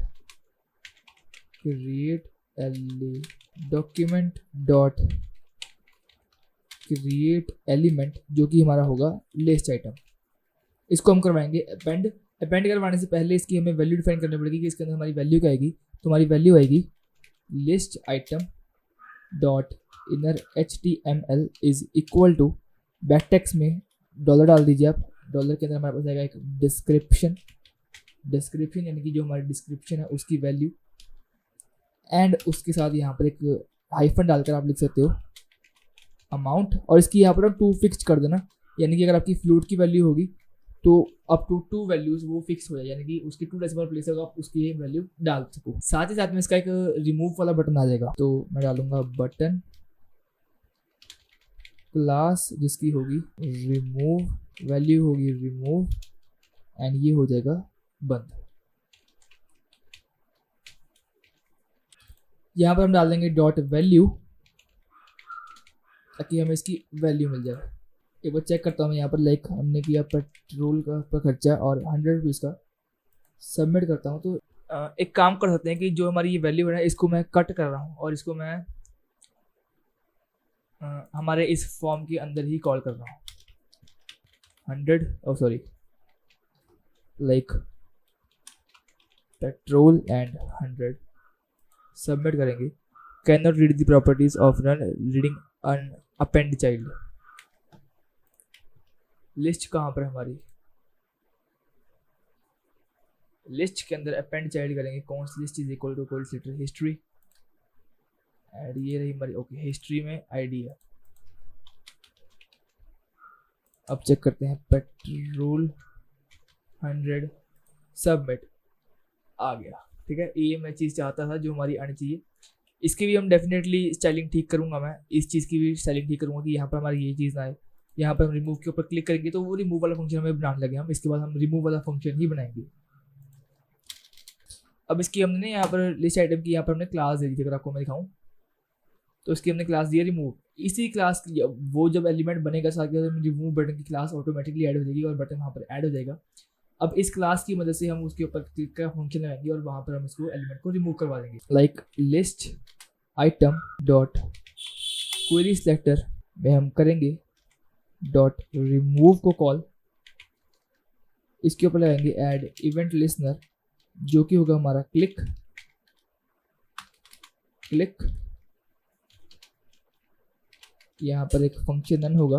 document dot create element, जो कि हमारा होगा लिस्ट आइटम। इसको हम करवाएंगे अपेंड। अपेंड करवाने से पहले इसकी हमें वैल्यू डिफाइन करनी पड़ेगी कि इसके अंदर हमारी वैल्यू क्या आएगी। तो हमारी वैल्यू आएगी list item dot inner HTML is equal to back text में डॉलर डाल दीजिए आप। डॉलर के अंदर हमारे पास आएगा एक डिस्क्रिप्शन यानी कि जो हमारी डिस्क्रिप्शन है उसकी वैल्यू, एंड उसके साथ यहाँ पर एक हाइफन डालकर आप लिख सकते हो अमाउंट, और इसकी यहाँ पर 2 फिक्स कर देना, यानी कि अगर आपकी फ्लोट की वैल्यू होगी तो अप टू 2 वैल्यूज वो फिक्स हो जाए, यानी कि उसकी 2 डेसिमल प्लेस होगा आप उसकी वैल्यू डाल सको। साथ ही साथ में इसका एक रिमूव वाला बटन आ जाएगा, तो मैं डालूंगा बटन क्लास जिसकी होगी रिमूव, वैल्यू होगी रिमूव, एंड ये हो जाएगा बंद। यहाँ पर हम डाल देंगे डॉट वैल्यू ताकि हमें इसकी वैल्यू मिल जाए। एक बार चेक करता हूँ मैं यहाँ पर, लाइक हमने किया पेट्रोल का पर खर्चा और 100 रुपीज़ का, सबमिट करता हूँ। तो एक काम कर सकते हैं कि जो हमारी ये वैल्यू है इसको मैं कट कर रहा हूँ और इसको मैं हमारे इस फॉर्म के अंदर ही कॉल कर रहा हूँ 100 लाइक पेट्रोल एंड 100, सबमिट करेंगे। Can not read the properties of run reading an append child. List कहाँ पर हमारी, लिस्ट के अंदर अपेंड चाइल्ड करेंगे, कौन सी list is equal to history, and ये रही हमारी ओके हिस्ट्री में आईडी है। अब चेक करते हैं पेट्रोल 100, सबमिट, आ गया। ठीक है, ये मैं चीज़ चाहता था जो हमारी आनी चाहिए। इसकी भी हम डेफिनेटली स्टाइलिंग ठीक करूंगा, मैं इस चीज़ की भी स्टाइलिंग ठीक करूंगा कि यहाँ पर हमारी ये चीज़ ना आए। यहाँ पर हम रिमूव के ऊपर क्लिक करेंगे तो वो रिमूव वाला फंक्शन हमें बनाने लगे हम, इसके बाद हम रिमूव वाला फंक्शन ही बनाएंगे। अब इसकी हमने यहाँ पर लिस्ट आइटम की यहाँ पर हमने क्लास दे दी थी, अगर आपको मैं दिखाऊँ तो इसकी हमने क्लास दी है रिमूव। इसी क्लास की वो जब एलिमेंट बनेगा साथ रिमूव बटन की क्लास ऑटोमेटिकली ऐड हो जाएगी और बटन वहाँ पर ऐड हो जाएगा। अब इस क्लास की मदद से हम उसके ऊपर क्लिक का फंक्शन लगाएंगे और वहाँ पर हम इसको एलिमेंट को रिमूव करवा देंगे। Like list item dot query selector में हम करेंगे डॉट रिमूव को कॉल, इसके ऊपर लगाएंगे ऐड इवेंट लिसनर जो कि होगा हमारा क्लिक क्लिक। यहाँ पर एक फंक्शन रन होगा।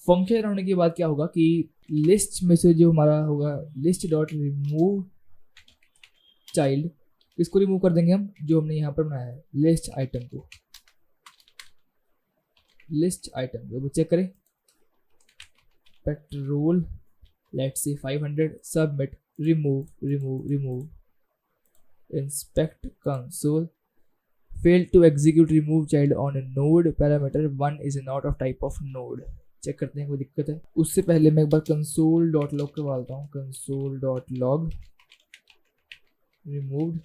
फंक्शन रन होने के बाद क्या होगा कि लिस्ट में से जो हमारा होगा लिस्ट डॉट रिमूव चाइल्ड, इसको रिमूव कर देंगे हम, जो हमने यहाँ पर बनाया है लिस्ट आइटम को। लिस्ट आइटम को चेक करें, petrol let's say 500, submit, remove, inspect console, failed to execute remove child on a node parameter 1 is not of type of node। Check करते हैं कोई दिक्कत है। उससे पहले मैं एक बार console.log करवाता हूँ, console.log removed,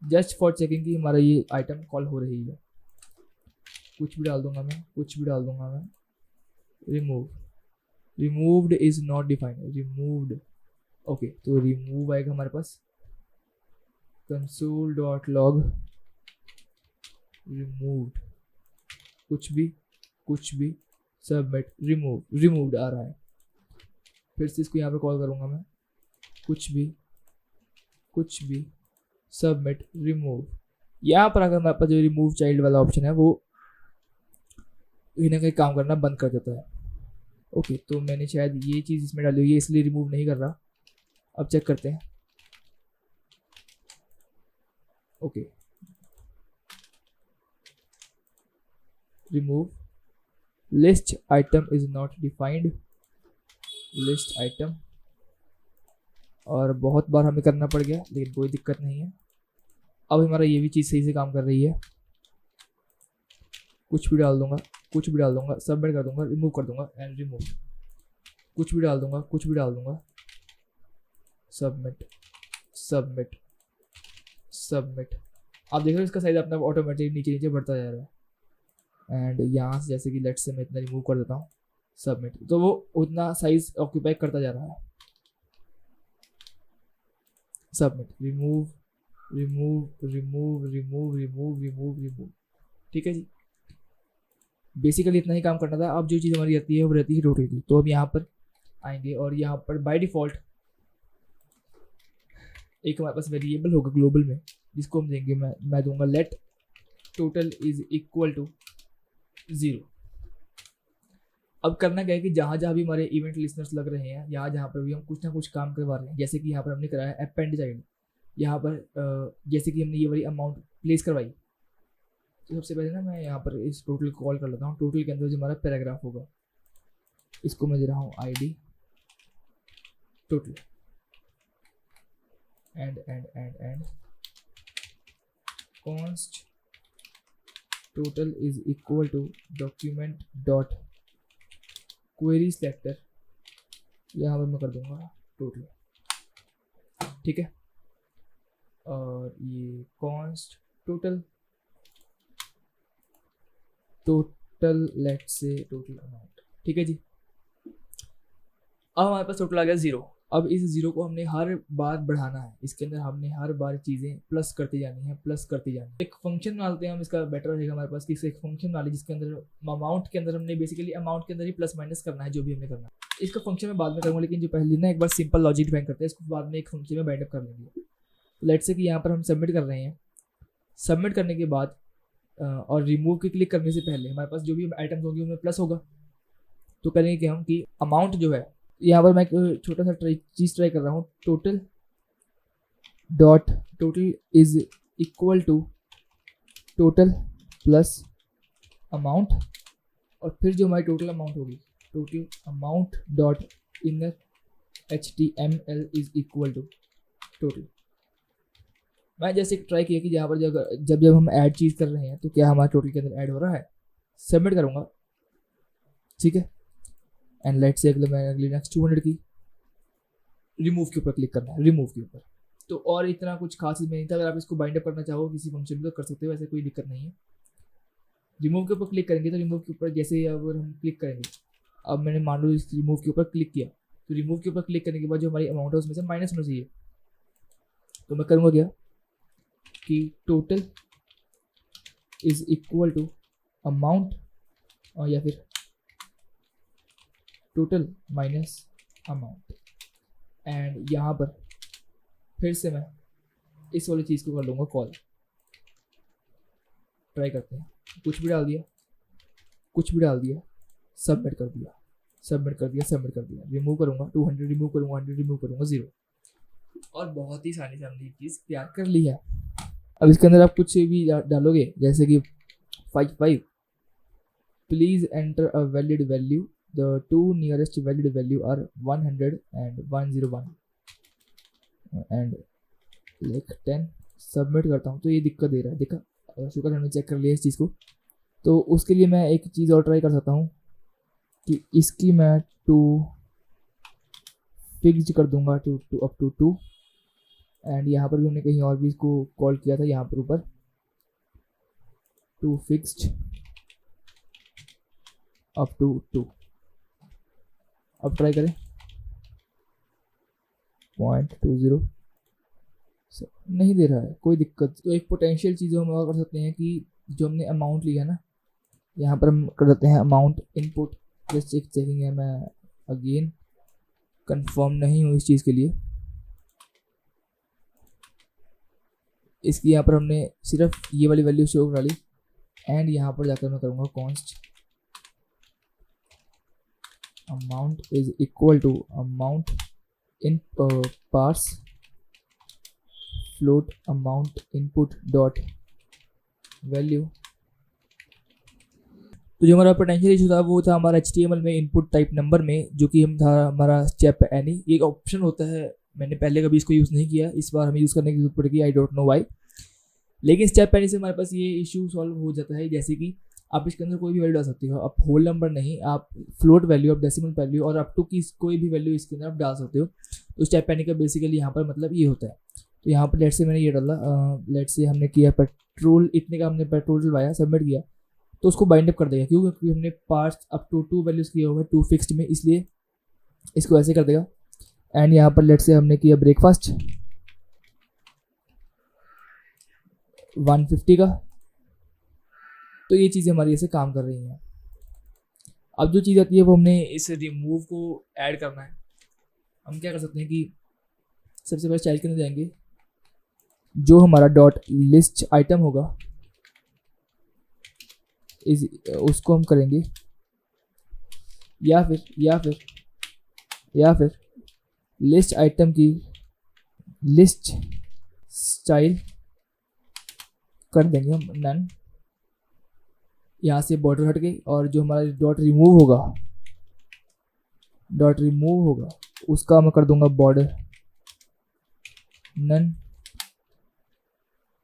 just for checking कि हमारा ये आइटम कॉल हो रही है। कुछ भी डाल दूंगा मैं, removed is not defined, removed. Okay, तो रिमूव आएगा हमारे पास, console.log रिमूव्ड, कुछ भी सबमिट, रिमूव्ड आ रहा है। फिर से इसको यहाँ पे कॉल करूँगा मैं, कुछ भी सबमिट, रिमूव। यहाँ पर अगर हमारे पास जो रिमूव चाइल्ड वाला ऑप्शन है वो कहीं ना कहीं काम करना बंद कर देता है। ओके, तो मैंने शायद ये चीज़ इसमें डाली हुई है इसलिए रिमूव नहीं कर रहा। अब चेक करते हैं। Okay, remove list item is not defined, list item, और बहुत बार हमें करना पड़ गया लेकिन कोई दिक्कत नहीं है। अब हमारा ये भी चीज़ सही से काम कर रही है। कुछ भी डाल दूंगा, सबमिट कर दूंगा, रिमूव कर दूंगा एंड रिमूव, कुछ भी डाल दूंगा, सबमिट। आप देख रहे हो इसका साइज अपना ऑटोमेटिक नीचे बढ़ता जा रहा है। एंड यहाँ से जैसे कि लेट्स से मैं इतना रिमूव कर देता हूँ, सबमिट, तो वो उतना साइज ऑक्यूपाई करता जा रहा है। सबमिट, रिमूव, ठीक है जी। बेसिकली इतना ही काम करना था। अब जो चीज़ हमारी रहती है वो रहती है रोटेटिंग। तो अब यहाँ पर आएंगे और यहाँ पर बाय डिफ़ॉल्ट एक हमारे पास वेरिएबल होगा ग्लोबल में, जिसको हम देंगे, मैं दूंगा let total is equal to 0। अब करना क्या है कि जहाँ जहाँ भी हमारे इवेंट लिसनर्स लग रहे हैं, जहाँ पर भी हम कुछ ना कुछ काम करवा रहे हैं, जैसे कि यहाँ पर हमने कराया अपेंड चाइल्ड, यहाँ पर जैसे कि हमने ये वाली अमाउंट प्लेस करवाई, तो सबसे पहले ना मैं यहाँ पर इस टोटल को कॉल कर लेता हूँ। टोटल के अंदर जो हमारा पैराग्राफ होगा इसको मैं दे रहा हूँ ID total, and const total is equal to document dot query selector, यहाँ पर मैं कर दूंगा टोटल, ठीक है। और ये const total let's say total amount, ठीक है जी। अब हमारे पास टोटल आ गया 0। अब इस 0 को हमने हर बार बढ़ाना है, इसके अंदर हमने हर बार चीज़ें प्लस करती जानी है। एक फंक्शन डालते हैं हम, इसका बेटर रहेगा हमारे पास कि एक फंक्शन डाले जिसके अंदर अमाउंट के अंदर हमने बेसिकली अमाउंट के अंदर ही प्लस माइनस करना है, जो भी हमने करना है। इसका फंक्शन मैं बाद में करूँगा, लेकिन जो पहले ना एक बार सिंपल लॉजिक डिफाइन करते हैं, इसको बाद में एक फंक्शन में बाइंड अप कर लेंगे। लेट्स से कि यहाँ पर हम सबमिट कर रहे हैं। सबमिट करने के बाद और रिमूव की क्लिक करने से पहले हमारे पास जो भी आइटम्स होंगे उनमें प्लस होगा। तो करेंगे कि हम कि अमाउंट जो है, यहाँ पर मैं एक छोटा सा चीज़ ट्राई कर रहा हूँ, total is equal to total plus amount, और फिर जो हमारी टोटल अमाउंट होगी, total amount dot inner HTML is equal to total. मैं जैसे ट्राई किया कि जहाँ पर जब हम ऐड चीज़ कर रहे हैं तो क्या हमारे टोटल के अंदर ऐड हो रहा है। सबमिट करूँगा, ठीक है। एंड लेट्स से अगले नेक्स्ट 200 की रिमूव के ऊपर क्लिक करना है, रिमूव के ऊपर। तो और इतना कुछ खास इसमें नहीं था। अगर आप इसको बाइंड अप करना चाहो किसी फंक्शन में तो कर सकते हो, वैसे कोई दिक्कत नहीं है। रिमूव के ऊपर क्लिक करेंगे तो रिमूव के ऊपर जैसे अगर हम क्लिक करेंगे, अब मैंने मान लो इस रिमूव के ऊपर क्लिक किया, तो रिमूव के ऊपर क्लिक करने के बाद जो हमारी अमाउंट है उसमें से माइनस होना चाहिए। तो मैं करूँगा क्या कि total is equal to amount, या फिर टोटल माइनस अमाउंट, एंड यहाँ पर फिर से मैं इस वाली चीज़ को कर लूँगा कॉल। ट्राई करते हैं। कुछ भी डाल दिया, कुछ भी डाल दिया, सबमिट कर दिया, सबमिट कर दिया, सबमिट कर दिया। रिमूव करूँगा 200, रिमूव करूँगा 100, रिमूव करूँगा 0, और बहुत ही आसानी से हमने ये चीज़ तैयार कर ली है। अब इसके अंदर आप कुछ भी डालोगे, जैसे कि 5 please enter a valid value, the two nearest valid value are 100 and 101 and like 10। Submit करता हूँ तो ये दिक्कत दे रहा है, देखा। शुक्र हमने चेक कर लिया इस चीज़ को। तो उसके लिए मैं एक चीज़ और ट्राई कर सकता हूँ कि इसकी मैं टू फिक्स्ड कर दूंगा, टू अप टू 2, एंड यहाँ पर भी हमने कहीं और भी इसको कॉल किया था, यहाँ पर ऊपर टू फिक्स्ड अप टू 2। अब ट्राई करें 0.20, नहीं दे रहा है, कोई दिक्कत। तो एक पोटेंशियल चीज़ हम और कर सकते हैं कि जो हमने अमाउंट लिया ना, यहाँ पर हम कर देते हैं अमाउंट इनपुट। जस्ट एक चेकिंग है, मैं अगेन कंफर्म नहीं हूँ इस चीज़ के लिए। इसकी यहाँ पर हमने सिर्फ ये वाली वैल्यू शो करा ली, एंड यहाँ पर जाकर मैं करूँगा const amount is equal to amount in parse float amount input dot value. तो जो हमारा पोटेंशियल इशू था वो था हमारा HTML में इनपुट टाइप नंबर में, जो कि हम था हमारा स्टेप एनी। एक ऑप्शन होता है, मैंने पहले कभी इसको यूज़ नहीं किया, इस बार हमें यूज़ करने की जरूरत पड़ेगी, आई डोंट नो वाई। लेकिन स्टेप एनी से हमारे पास ये इशू सॉल्व हो जाता है, जैसे कि आप इसके अंदर कोई भी वैल्यू डाल सकते हो। आप होल नंबर नहीं, आप फ्लोट वैल्यू, आप डेसिमल वैल्यू और अप टू की कोई भी वैल्यू इसके अंदर आप डाल सकते हो। तो स्टेप एनी का बेसिकली यहाँ पर मतलब ये होता है। तो यहाँ पर लेट से मैंने ये डाला, लेट से हमने किया पेट्रोल, इतने का हमने पेट्रोल डलवाया, सबमिट किया, तो उसको बाइंड अप कर देगा। क्यों? क्योंकि हमने पार्ट्स अप टू 2 वैल्यूज़ किया हुआ है 2 फिक्स्ड में, इसलिए इसको ऐसे कर देगा। एंड यहाँ पर लेट से हमने किया ब्रेकफास्ट 150 का। तो ये चीज़ें हमारी ऐसे काम कर रही हैं। अब जो चीज़ आती है वो हमने इस रिमूव को ऐड करना है। हम क्या कर सकते हैं कि सबसे पहले चाइल्ड के अंदर जाएंगे, जो हमारा डॉट लिस्ट आइटम होगा उसको हम करेंगे, या फिर लिस्ट आइटम की लिस्ट स्टाइल कर देंगे हम नन। यहाँ से बॉर्डर हट गई, और जो हमारा डॉट रिमूव होगा उसका मैं कर दूंगा border none,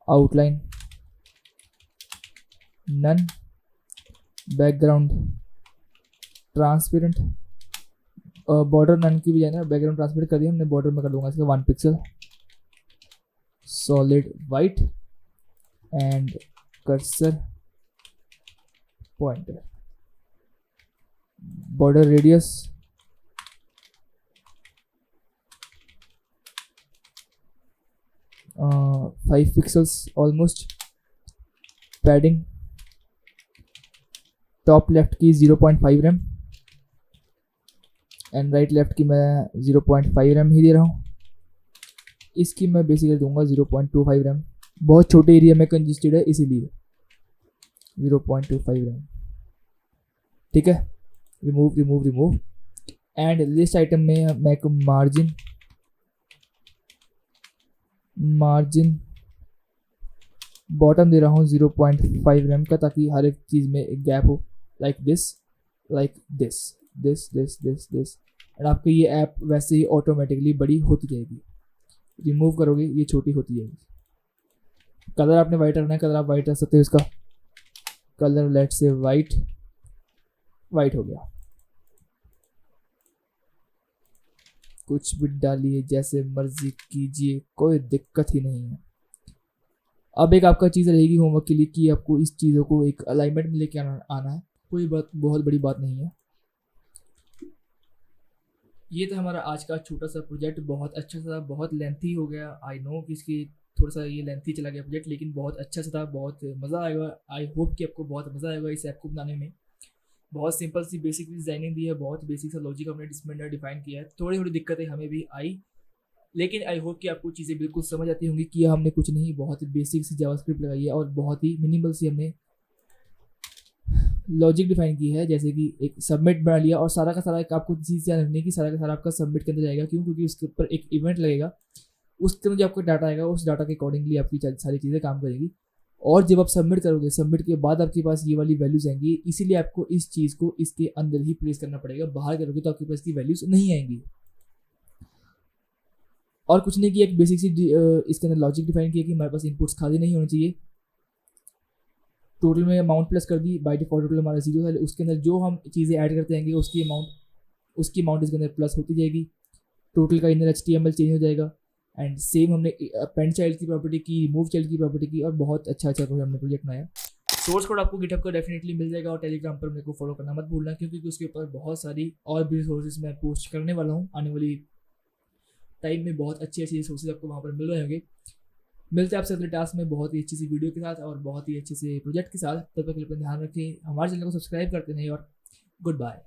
outline none, background transparent. Border none की बजाय ना बैकग्राउंड ट्रांसपेरेंट कर दिया हमने, बॉर्डर में कर दूंगा इसका 1 pixel, solid white and cursor pointer, border radius 5 pixels almost, padding top left की 0.5 रैम एंड राइट लेफ्ट की मैं 0.5 रैम ही दे रहा हूँ। इसकी मैं बेसिकली दूंगा 0.25 रैम, बहुत छोटे एरिया में कंजेस्टेड है इसीलिए 0.25 रैम। ठीक है, रिमूव एंड लिस्ट आइटम में मैं एक मार्जिन बॉटम दे रहा हूँ 0.5 रैम का, ताकि हर एक चीज़ में एक गैप हो, लाइक दिस एंड आपकी ये ऐप वैसे ही ऑटोमेटिकली बड़ी होती जाएगी। रिमूव करोगे ये छोटी होती जाएगी। कलर आपने वाइट रखना है, कलर आप वाइट रख सकते हो। इसका कलर लेट से वाइट हो गया। कुछ भी डालिए, जैसे मर्जी कीजिए, कोई दिक्कत ही नहीं है। अब एक आपका चीज़ रहेगी होमवर्क के लिए कि आपको इस चीज़ों को एक अलाइनमेंट में लेके आना है। कोई बहुत बड़ी बात नहीं है। ये था हमारा आज का छोटा सा प्रोजेक्ट, बहुत अच्छा सा, बहुत लेंथी हो गया। आई नो कि इसकी थोड़ा सा ये लेंथी चला गया प्रोजेक्ट, लेकिन बहुत अच्छा सा था, बहुत मज़ा आएगा। आई होप कि आपको बहुत मज़ा आएगा इस ऐप को बनाने में। बहुत सिंपल सी बेसिक डिज़ाइनिंग दी है, बहुत बेसिक सा लॉजिक हमने इसमें डिफाइन किया है। थोड़ी दिक्कतें हमें भी आई, लेकिन आई होप कि आपको चीज़ें बिल्कुल समझ आती होंगी कि हमने कुछ नहीं, बहुत ही बेसिक सी जावास्क्रिप्ट लगाई है और बहुत ही मिनिमल सी हमने लॉजिक डिफाइन की है, जैसे कि एक सबमिट बना लिया और सारा का सारा एक आपको चीज़ ध्यान रखनी है कि सारा का सारा आपका सबमिट के अंदर जाएगा। क्यों? क्योंकि उसके ऊपर एक इवेंट लगेगा, उसके अंदर जो आपका डाटा आएगा उस डाटा के अकॉर्डिंगली आपकी सारी चीज़ें काम करेगी। और जब आप सबमिट करोगे, सबमिट के बाद आपके पास ये वाली वैल्यूज आएंगी, इसीलिए आपको इस चीज़ को इसके अंदर ही प्लेस करना पड़ेगा। बाहर करोगे तो आपके पास की वैल्यूज नहीं आएंगी। और कुछ नहीं किया, एक बेसिक सी इसके अंदर लॉजिक डिफाइन किया कि हमारे पास इनपुट्स खाली नहीं होने चाहिए। टोटल में अमाउंट प्लस कर दी, बाय डिफॉल्ट टोटल हमारा 0 है, उसके अंदर जो हम चीज़ें ऐड करते जाएंगे उसकी अमाउंट इसके अंदर प्लस होती जाएगी। टोटल का इनर HTML चेंज हो जाएगा। एंड सेम हमने अपेंड चाइल्ड की प्रॉपर्टी की, रिमूव चाइल्ड की प्रॉपर्टी की, और बहुत अच्छा हमने प्रोजेक्ट बनाया। सोर्स कोड आपको गिटहब का डेफिनेटली मिल जाएगा और टेलीग्राम पर मेरे को फॉलो करना मत भूलना, क्योंकि उसके ऊपर बहुत सारी और भी रिसोर्सेज मैं पोस्ट करने वाला हूँ। आने वाली टाइम में बहुत अच्छी रिसोर्सेज आपको वहाँ पर मिल रहे होंगे। मिलते हैं आपसे अगले टास्क में बहुत ही अच्छी सी वीडियो के साथ और बहुत ही अच्छे से प्रोजेक्ट के साथ। तब तक के लिए अपना ध्यान रखें, हमारे चैनल को सब्सक्राइब करते नहीं, और गुड बाय।